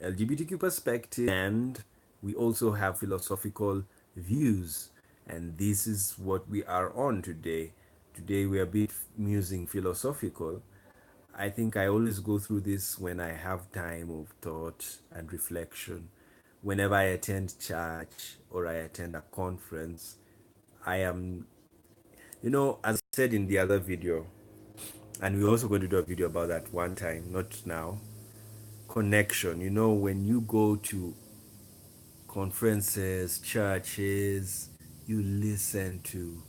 LGBTQ perspective, and we also have philosophical views. And this is what we are on today. Today we are a bit musing philosophical. I think I always go through this when I have time of thought and reflection. Whenever I attend church or I attend a conference, I am, as I said in the other video, and we're also going to do a video about that one time, not now. Connection. When you go to conferences, churches, you listen to.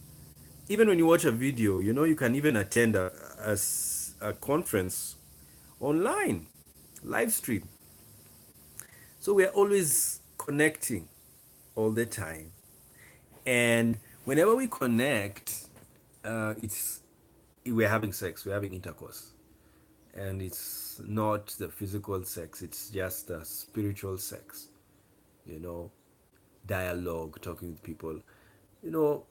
Even when you watch a video, you can even attend a conference online, live stream. So we're always connecting all the time. And whenever we connect, it's we're having sex, we're having intercourse. And it's not the physical sex, it's just a spiritual sex, you know, dialogue, talking with people. You know,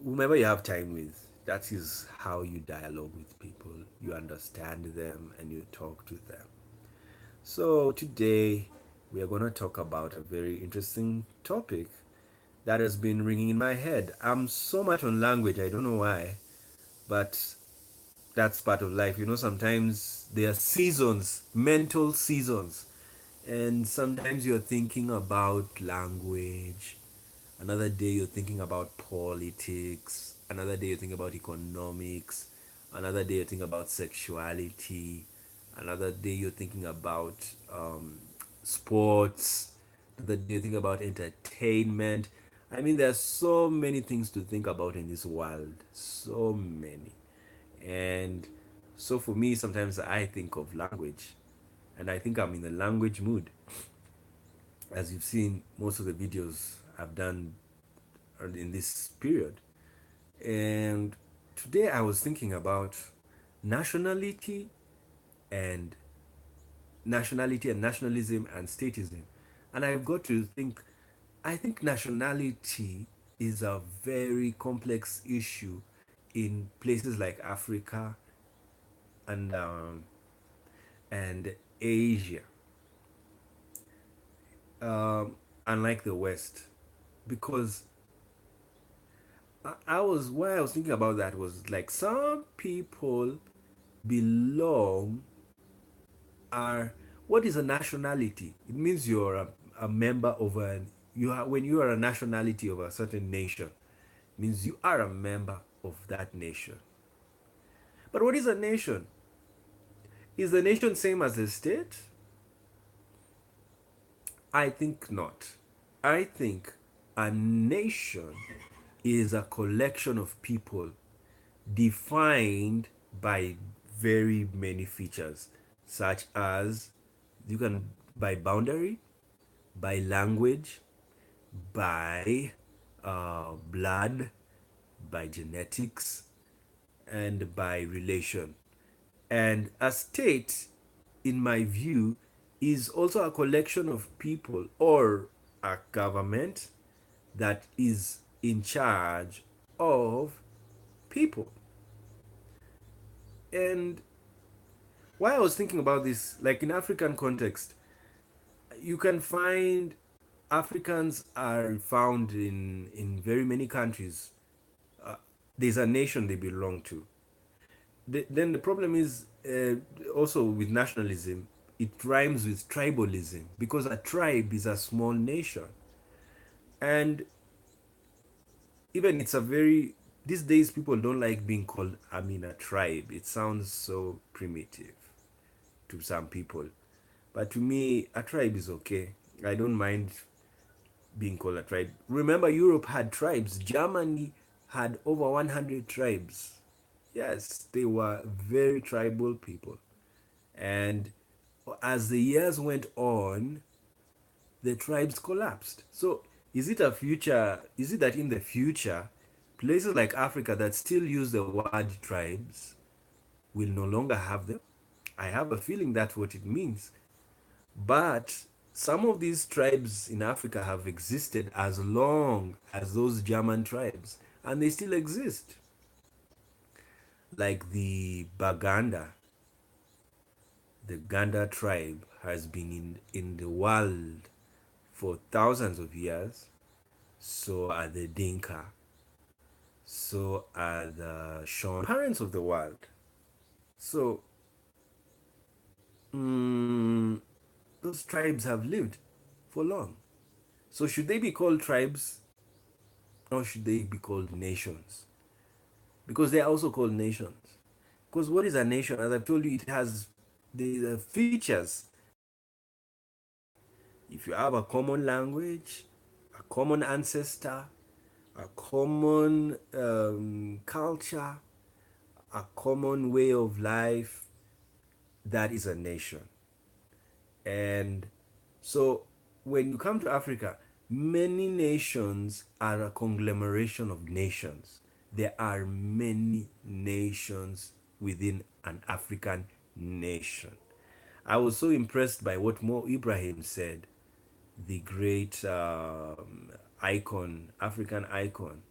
whomever you have time with, that is how you dialogue with people. You understand them and you talk to them. So today we are going to talk about a very interesting topic that has been ringing in my head. I'm so much on language, I don't know why, but that's part of life. Sometimes there are seasons, mental seasons, and sometimes you're thinking about language. Another day you're thinking about politics. Another day you think about economics. Another day you think about sexuality. Another day you're thinking about sports. Another day you think about entertainment. I mean, there's so many things to think about in this world. So many. And so for me, sometimes I think of language. And I think I'm in the language mood. As you've seen, most of the videos I've done are in this period. And today I was thinking about nationality and nationalism and statism. And I've got to think, I think nationality is a very complex issue in places like Africa and and Asia, unlike the West, because I was why I was thinking about that was like some people belong are what is a nationality? It means you're a member of when you are a nationality of a certain nation, it means you are a member of that nation. But what is a nation? Is the nation same as a state? I think not. I think a nation is a collection of people defined by very many features, such as you can by boundary, by language, by blood, by genetics, and by relation. And a state, in my view, is also a collection of people or a government that is in charge of people. And why I was thinking about this, like in African context, you can find Africans are found in very many countries. There's a nation they belong to. Then the problem is also with nationalism, it rhymes with tribalism because a tribe is a small nation. And even it's a very, these days people don't like being called, I mean, a tribe. It sounds so primitive to some people. But to me, a tribe is okay. I don't mind being called a tribe. Remember, Europe had tribes. Germany had over 100 tribes. Yes, they were very tribal people. And as the years went on, the tribes collapsed. So, is it that in the future, places like Africa that still use the word tribes will no longer have them? I have a feeling that's what it means. But some of these tribes in Africa have existed as long as those German tribes, and they still exist, like the Baganda, the Ganda tribe has been in the world for thousands of years. So are the Dinka. So are the Shon parents of the world. So mm, those tribes have lived for long. So should they be called tribes or should they be called nations? Because they are also called nations. Because what is a nation? As I've told you, it has the features. If you have a common language, a common ancestor, a common culture, a common way of life, that is a nation. And so when you come to Africa, many nations are a conglomeration of nations. There are many nations within an African nation. I was so impressed by what Mo Ibrahim said, the great icon, African icon.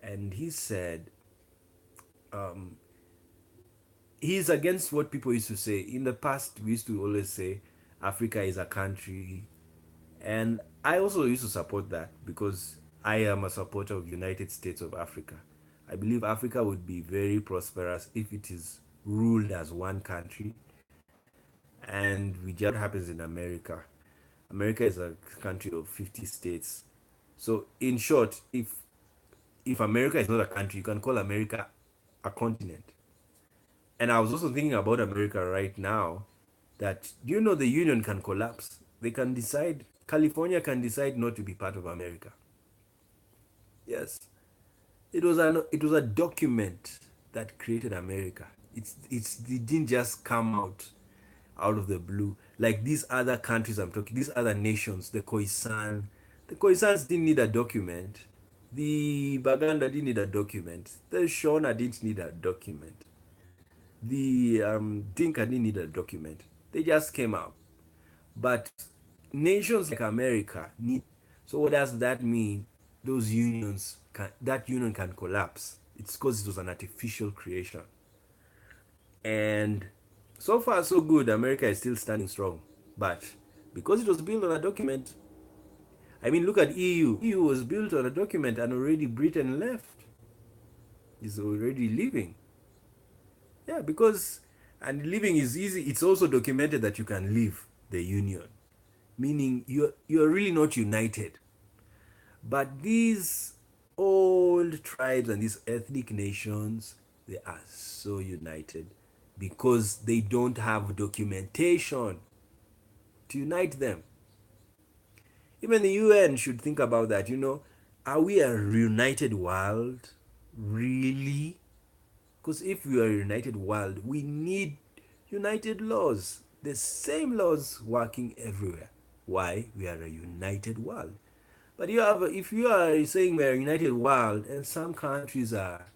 And he said he's against what people used to say. In the past, we used to always say Africa is a country. And I also used to support that because I am a supporter of United States of Africa. I believe Africa would be very prosperous if it is ruled as one country. And we just what happens in America. America is a country of 50 states. So in short, if America is not a country, you can call America a continent. And I was also thinking about America right now that you know the union can collapse. They can decide California can decide not to be part of America. Yes. It was a document that created America. It didn't just come out of the blue. Like these other countries I'm talking, these other nations, the Khoisan. The Khoisans didn't need a document. The Baganda didn't need a document. The Shona didn't need a document. The Dinka didn't need a document. They just came out. But nations like America need. So what does that mean? Those unions that union can collapse. It's because it was an artificial creation. And so far so good. America is still standing strong. But because it was built on a document, I mean look at EU. EU was built on a document and already Britain left. Is already leaving. Yeah, because and living is easy. It's also documented that you can leave the union, meaning you're really not united. But these old tribes and these ethnic nations, they are so united because they don't have documentation to unite them. Even the UN should think about that. Are we a reunited world? Really? Because if we are a united world, we need united laws, the same laws working everywhere. Why? We are a united world. But if you are saying we're a united world and some countries are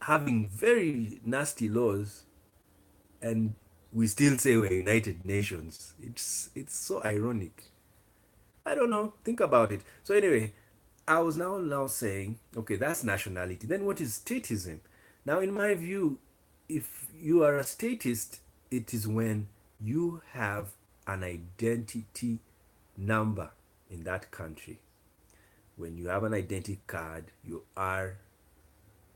having very nasty laws and we still say we're United Nations, it's so ironic. I don't know. Think about it. So anyway, I was now saying, okay, that's nationality. Then what is statism? Now, in my view, if you are a statist, it is when you have an identity number in that country. When you have an identity card, you are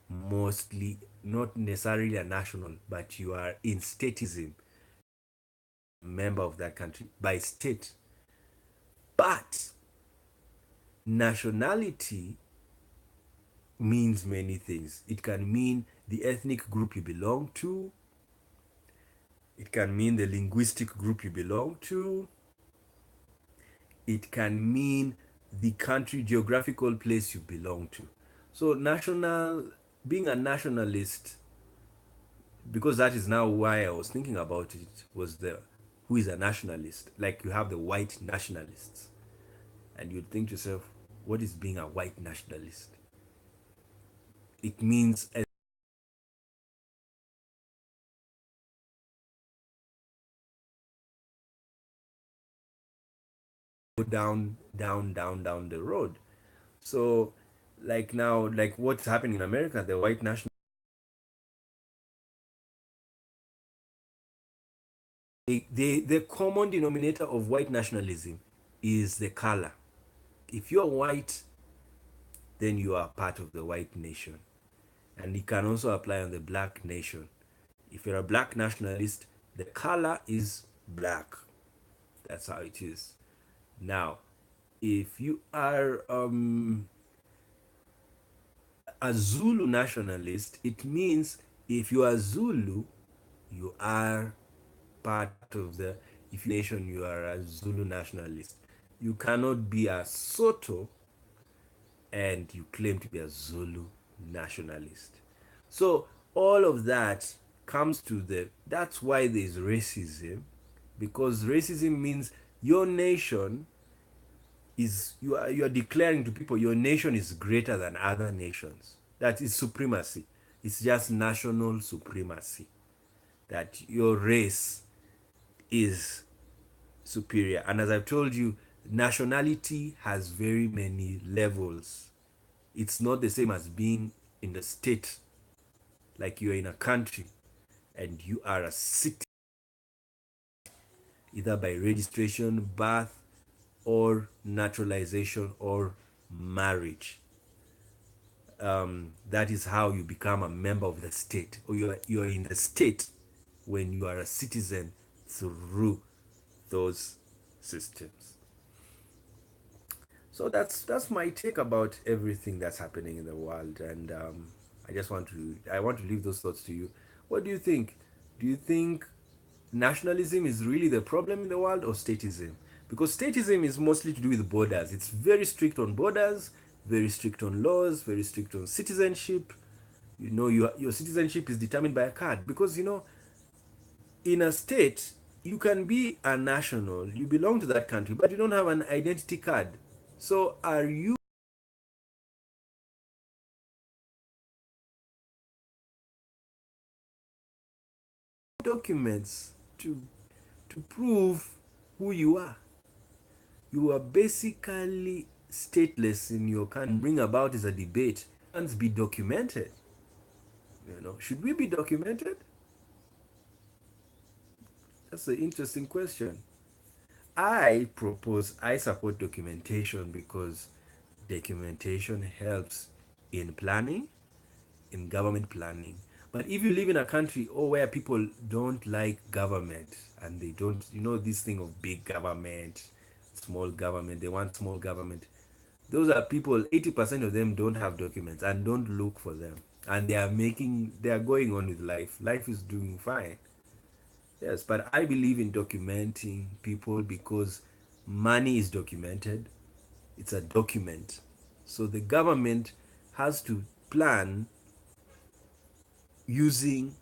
mostly not necessarily a national, but you are in statism, member of that country by state. But nationality means many things. It can mean the ethnic group you belong to, it can mean the linguistic group you belong to, it can mean the country, geographical place you belong to. So, being a nationalist, because that is now why I was thinking about it, was the who is a nationalist? Like you have the white nationalists, and you'd think to yourself, what is being a white nationalist? It means down the road. So like now, like what's happening in America, the white national The common denominator of white nationalism is the color. If you're white, then you are part of the white nation. And it can also apply on the black nation. If you're a black nationalist, the color is black. That's how it is. Now, if you are a Zulu nationalist, it means if you are Zulu, you are part of the, if you nation, you are a Zulu nationalist. You cannot be a Soto and you claim to be a Zulu nationalist. So all of that comes to the, that's why there's racism, because racism means your nation is, you are declaring to people your nation is greater than other nations. That is supremacy. It's just national supremacy, that your race is superior. And as I've told you, nationality has very many levels. It's not the same as being in the state, like you're in a country and you are a citizen, either by registration, birth, or naturalization or marriage. That is how you become a member of the state, or you're in the state when you are a citizen through those systems. So that's my take about everything that's happening in the world, and I want to leave those thoughts to you. What do you think? Do you think nationalism is really the problem in the world, or statism? Because statism is mostly to do with borders. It's very strict on borders, very strict on laws, very strict on citizenship. You know, your citizenship is determined by a card, because you know, in a state, you can be a national, you belong to that country, but you don't have an identity card. So are you documents to prove who you are? You are basically stateless in your country. Bring about is a debate and be documented. You know, should we be documented? That's an interesting question. I support documentation because documentation helps in planning, in government planning. But if you live in a country or where people don't like government, and they don't, you know, this thing of big government, small government, they want small government. Those are people, 80% of them don't have documents and don't look for them. And they are going on with life. Life is doing fine. Yes, but I believe in documenting people because money is documented. It's a document. So the government has to plan using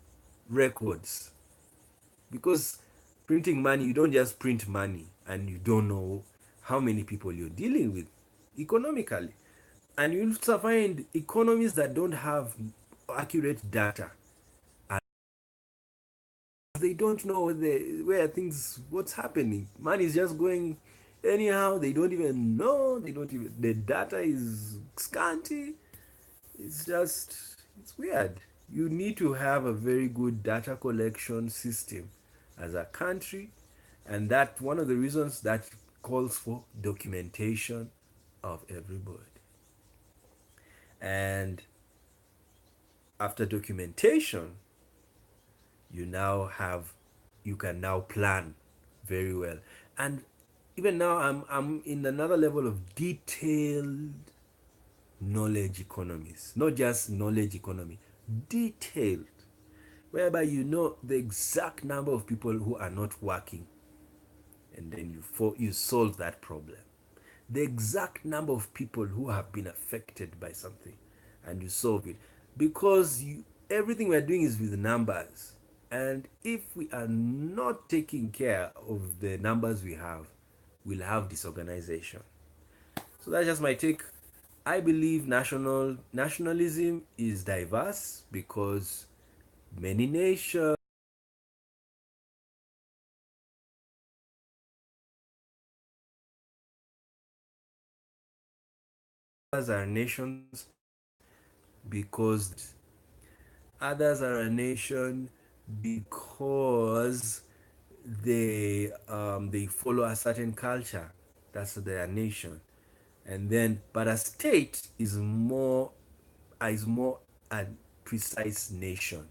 records, because printing money, you don't just print money and you don't know how many people you're dealing with economically. And you'll find economies that don't have accurate data, and they don't know where things, what's happening. Money is just going anyhow. They don't even know. They don't even, the data is scanty. It's just, it's weird. You need to have a very good data collection system as a country, and that one of the reasons that calls for documentation of everybody. And after documentation, you now have, you can now plan very well. And even now, I'm in another level of detailed knowledge economies, not just knowledge economy, detailed, whereby you know the exact number of people who are not working, and then you solve that problem. The exact number of people who have been affected by something, and you solve it, because everything we're doing is with numbers. And if we are not taking care of the numbers we have, we'll have disorganization. So that's just my take. I believe nationalism is diverse because many nations are nations because others are a nation because they follow a certain culture. That's their nation. And then, but a state is more a precise nation.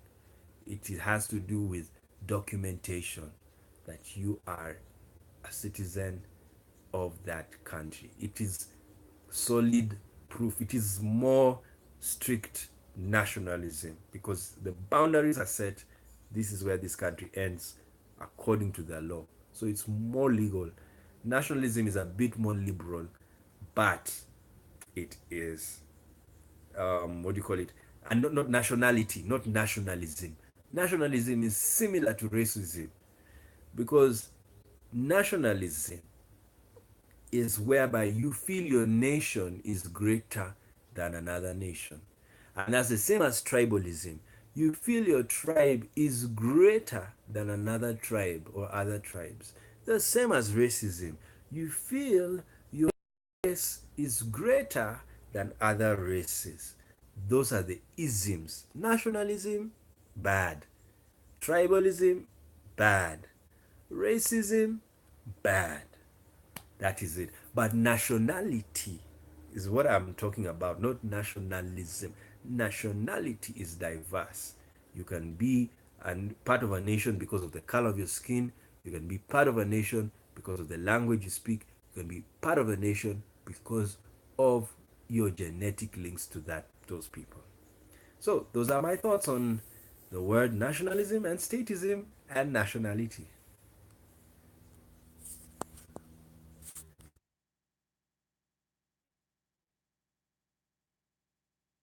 It has to do with documentation that you are a citizen of that country. It is solid proof. It is more strict nationalism because the boundaries are set. This is where this country ends according to the law. So it's more legal. Nationalism is a bit more liberal, but it is what do you call it? And not nationality, not nationalism. Nationalism is similar to racism because nationalism is whereby you feel your nation is greater than another nation. And that's the same as tribalism. You feel your tribe is greater than another tribe or other tribes. The same as racism. You feel your race is greater than other races. Those are the isms. Nationalism, bad. Tribalism, bad. Racism, bad. That is it. But nationality is what I'm talking about, not nationalism. Nationality is diverse. You can be part of a nation because of the color of your skin. You can be part of a nation because of the language you speak. You can be part of a nation because of your genetic links to those people. So those are my thoughts on the word nationalism and statism and nationality.